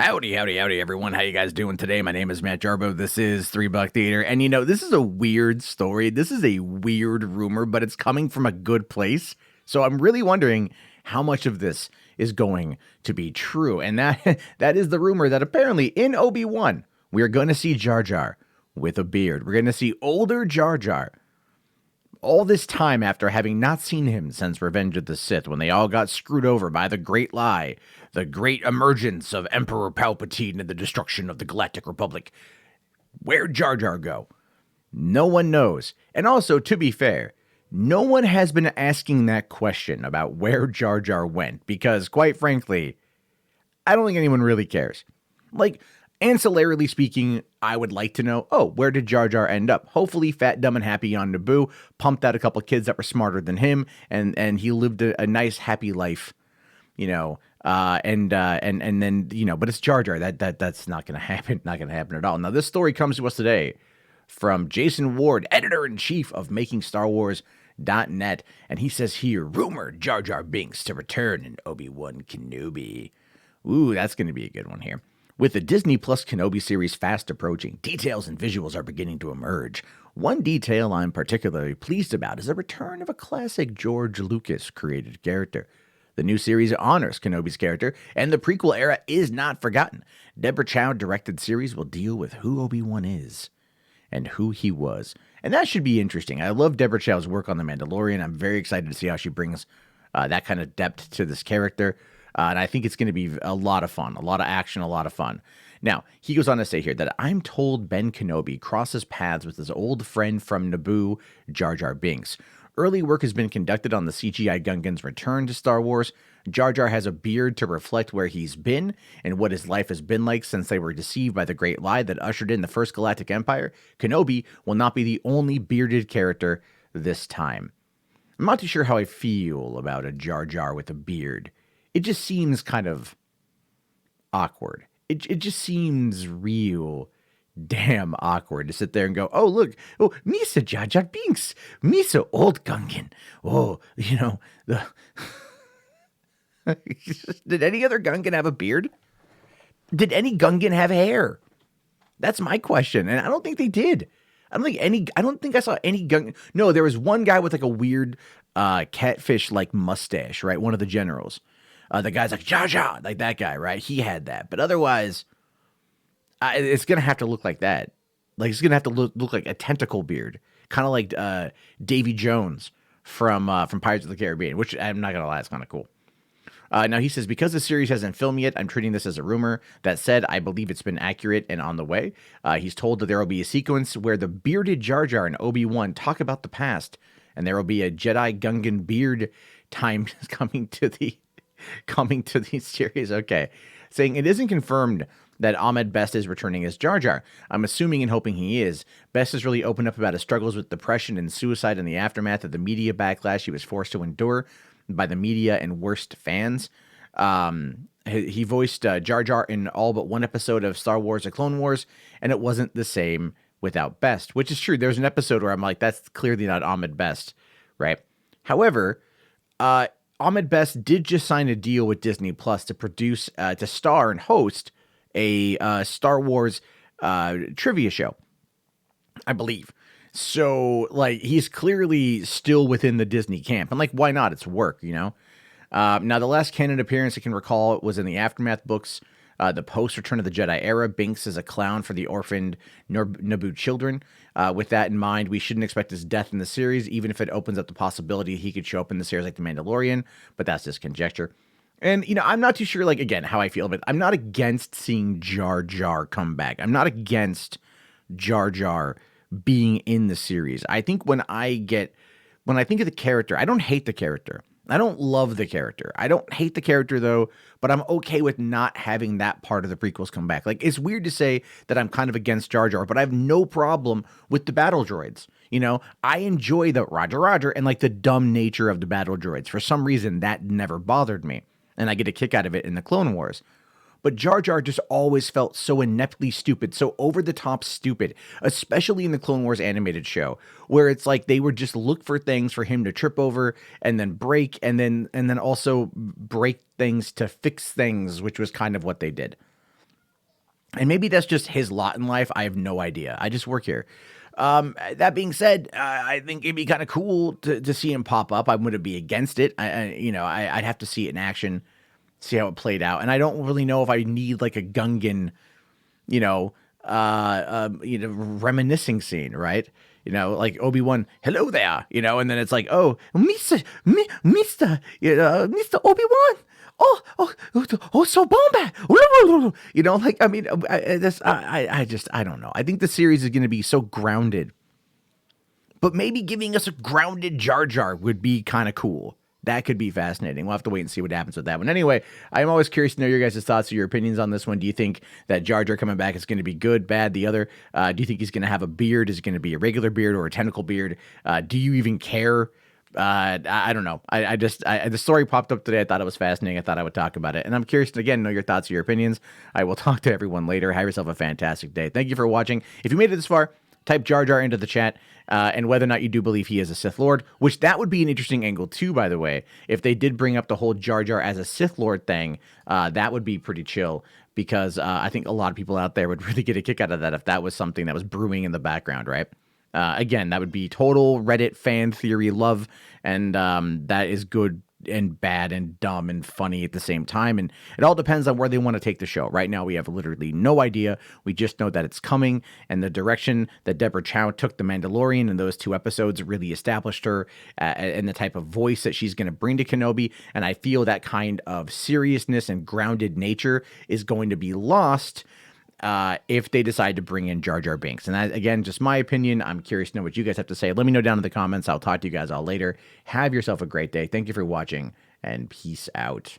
Howdy, howdy, howdy, everyone. How you guys doing today? My name is Matt Jarbo. This is Three Buck Theater. And you know, this is a weird story. This is a weird rumor, but it's coming from a good place. So I'm really wondering how much of this is going to be true. And that that is the rumor that apparently in Obi-Wan, we are going to see Jar Jar with a beard. We're going to see older Jar Jar. All this time after having not seen him since Revenge of the Sith, when they all got screwed over by the Great Lie, the great emergence of Emperor Palpatine and the destruction of the Galactic Republic. Where'd Jar Jar go? No one knows. And also, to be fair, no one has been asking that question about where Jar Jar went, because, quite frankly, I don't think anyone really cares. Like, ancillarily speaking, I would like to know, where did Jar Jar end up? Hopefully fat, dumb, and happy on Naboo, pumped out a couple kids that were smarter than him, and he lived a nice, happy life, you know, and then, you know, but it's Jar Jar. That's not going to happen. Not going to happen at all. Now, this story comes to us today from Jason Ward, editor-in-chief of MakingStarWars.net, and he says here, rumored Jar Jar Binks to return in Obi-Wan Kenobi. Ooh, that's going to be a good one here. With the Disney Plus Kenobi series fast approaching, details and visuals are beginning to emerge. One detail I'm particularly pleased about is the return of a classic George Lucas created character. The new series honors Kenobi's character, and the prequel era is not forgotten. Debra Chow directed series will deal with who Obi-Wan is and who he was. And that should be interesting. I love Debra Chow's work on The Mandalorian. I'm very excited to see how she brings that kind of depth to this character. And I think it's going to be a lot of fun, a lot of action, a lot of fun. Now, he goes on to say here that I'm told Ben Kenobi crosses paths with his old friend from Naboo, Jar Jar Binks. Early work has been conducted on the CGI Gungan's return to Star Wars. Jar Jar has a beard to reflect where he's been and what his life has been like since they were deceived by the Great Lie that ushered in the First Galactic Empire. Kenobi will not be the only bearded character this time. I'm not too sure how I feel about a Jar Jar with a beard. It just seems kind of awkward. It just seems real damn awkward to sit there and go, oh, look, Misa Jar Jar Binks, Misa old Gungan. Oh, you know, did any other Gungan have a beard? Did any Gungan have hair? That's my question, and I don't think they did. I don't think I saw any Gungan. No, there was one guy with like a weird catfish-like mustache, right? One of the generals. The guy's like, Jar Jar, like that guy, right? He had that. But otherwise, it's going to have to look like that. Like, it's going to have to look like a tentacle beard. Kind of like Davy Jones from Pirates of the Caribbean, which I'm not going to lie, it's kind of cool. Now, he says, because the series hasn't filmed yet, I'm treating this as a rumor. That said, I believe it's been accurate and on the way. He's told that there will be a sequence where the bearded Jar Jar and Obi-Wan talk about the past, and there will be a Jedi Gungan beard time coming to the series. Okay. Saying it isn't confirmed that Ahmed Best is returning as Jar Jar. I'm assuming and hoping he is. Best has really opened up about his struggles with depression and suicide in the aftermath of the media backlash he was forced to endure by the media and worst fans. He voiced Jar Jar in all but one episode of Star Wars: The Clone Wars, and it wasn't the same without Best, which is true. There's an episode where I'm like, that's clearly not Ahmed Best, right? However, Ahmed Best did just sign a deal with Disney Plus to produce, to star and host a Star Wars trivia show, I believe. So, like, he's clearly still within the Disney camp. And, like, why not? It's work, you know? Now, the last canon appearance I can recall was in the Aftermath books, the post-Return of the Jedi era. Binks is a clown for the orphaned Naboo children. With that in mind, we shouldn't expect his death in the series, even if it opens up the possibility he could show up in the series like The Mandalorian, but that's just conjecture. And, you know, I'm not too sure, like, again, how I feel about it. I'm not against seeing Jar Jar come back. I'm not against Jar Jar being in the series. I think when I think of the character, I don't hate the character. I don't love the character. I don't hate the character, though, but I'm okay with not having that part of the prequels come back. Like, it's weird to say that I'm kind of against Jar Jar, but I have no problem with the battle droids. You know, I enjoy the Roger Roger and, like, the dumb nature of the battle droids. For some reason, that never bothered me, and I get a kick out of it in the Clone Wars. But Jar Jar just always felt so ineptly stupid, so over-the-top stupid, especially in the Clone Wars animated show, where it's like they would just look for things for him to trip over and then break, and then also break things to fix things, which was kind of what they did. And maybe that's just his lot in life. I have no idea. I just work here. That being said, I think it'd be kind of cool to see him pop up. I wouldn't be against it. I'd have to see it in action, see how it played out. And I don't really know if I need like a Gungan, reminiscing scene, right? Like Obi-Wan, hello there, and then it's like, oh, Mr. Obi-Wan. So bomba. I don't know. I think the series is going to be so grounded, but maybe giving us a grounded Jar Jar would be kind of cool. That could be fascinating. We'll have to wait and see what happens with that one. Anyway, I'm always curious to know your guys' thoughts or your opinions on this one. Do you think that Jar Jar coming back is going to be good, bad, the other? Do you think he's going to have a beard? Is it going to be a regular beard or a tentacle beard? Do you even care? I don't know. The story popped up today. I thought it was fascinating. I thought I would talk about it. And I'm curious to, again, know your thoughts or your opinions. I will talk to everyone later. Have yourself a fantastic day. Thank you for watching. If you made it this far, type Jar Jar into the chat, and whether or not you do believe he is a Sith Lord, which that would be an interesting angle too, by the way. If they did bring up the whole Jar Jar as a Sith Lord thing, that would be pretty chill, because I think a lot of people out there would really get a kick out of that if that was something that was brewing in the background, right? Again, that would be total Reddit fan theory love, and that is good and bad and dumb and funny at the same time. And it all depends on where they want to take the show. Right now, we have literally no idea. We just know that it's coming, and the direction that Debra Chow took The Mandalorian in those 2 episodes really established her and the type of voice that she's going to bring to Kenobi. And I feel that kind of seriousness and grounded nature is going to be lost if they decide to bring in Jar Jar Binks. And that, again, just my opinion. I'm curious to know what you guys have to say. Let me know down in the comments. I'll talk to you guys all later. Have yourself a great day. Thank you for watching, and peace out.